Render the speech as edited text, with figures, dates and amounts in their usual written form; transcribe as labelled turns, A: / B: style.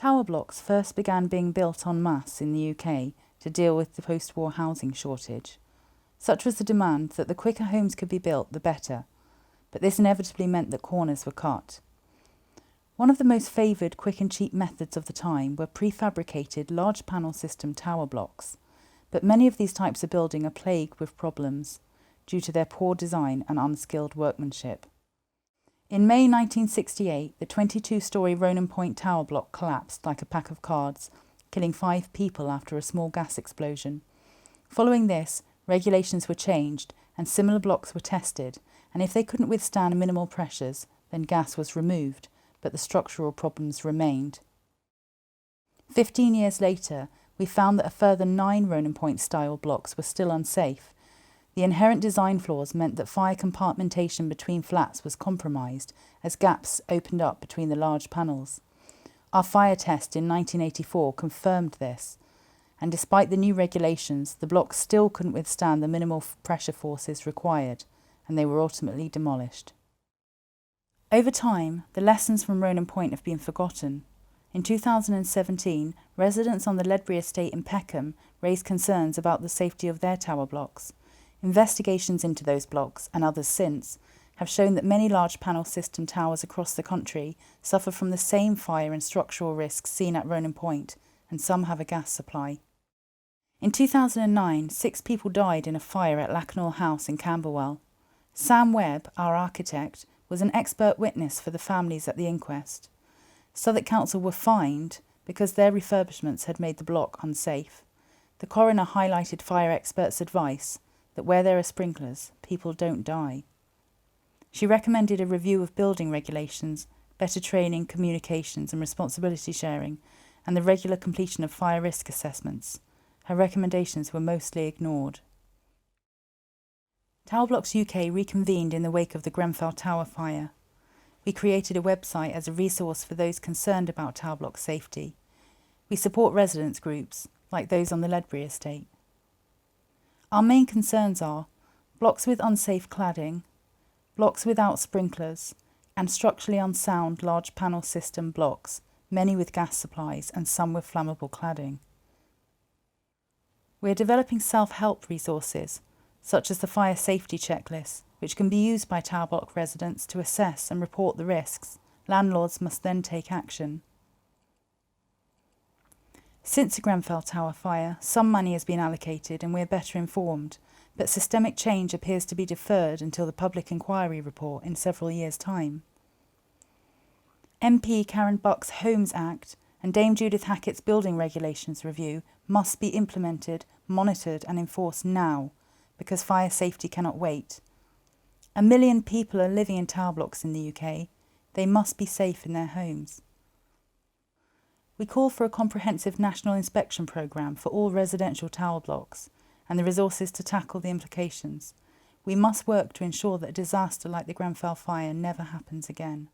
A: Tower blocks first began being built en masse in the UK to deal with the post-war housing shortage. Such was the demand that the quicker homes could be built, the better, but this inevitably meant that corners were cut. One of the most favoured quick and cheap methods of the time were prefabricated large panel system tower blocks, but many of these types of building are plagued with problems due to their poor design and unskilled workmanship. In May 1968, the 22-storey Ronan Point tower block collapsed like a pack of cards, killing 5 people after a small gas explosion. Following this, regulations were changed and similar blocks were tested, and if they couldn't withstand minimal pressures, then gas was removed, but the structural problems remained. 15 years later, we found that a further 9 Ronan Point-style blocks were still unsafe. The inherent design flaws meant that fire compartmentation between flats was compromised as gaps opened up between the large panels. Our fire test in 1984 confirmed this, and despite the new regulations, the blocks still couldn't withstand the minimal pressure forces required, and they were ultimately demolished. Over time, the lessons from Ronan Point have been forgotten. In 2017, residents on the Ledbury estate in Peckham raised concerns about the safety of their tower blocks. Investigations into those blocks, and others since, have shown that many large panel system towers across the country suffer from the same fire and structural risks seen at Ronan Point, and some have a gas supply. In 2009, 6 people died in a fire at Lakanal House in Camberwell. Sam Webb, our architect, was an expert witness for the families at the inquest. Southwark Council were fined because their refurbishments had made the block unsafe. The coroner highlighted fire experts' advice that where there are sprinklers, people don't die. She recommended a review of building regulations, better training, communications and responsibility sharing, and the regular completion of fire risk assessments. Her recommendations were mostly ignored. Tower Blocks UK reconvened in the wake of the Grenfell Tower fire. We created a website as a resource for those concerned about tower block safety. We support residents groups, like those on the Ledbury estate. Our main concerns are blocks with unsafe cladding, blocks without sprinklers, and structurally unsound large panel system blocks, many with gas supplies and some with flammable cladding. We are developing self-help resources, such as the fire safety checklist, which can be used by tower block residents to assess and report the risks. Landlords must then take action. Since the Grenfell Tower fire, some money has been allocated and we are better informed, but systemic change appears to be deferred until the public inquiry report in several years' time. MP Karen Buck's Homes Act and Dame Judith Hackett's Building Regulations Review must be implemented, monitored and enforced now, because fire safety cannot wait. 1 million people are living in tower blocks in the UK. They must be safe in their homes. We call for a comprehensive national inspection programme for all residential tower blocks and the resources to tackle the implications. We must work to ensure that a disaster like the Grenfell fire never happens again.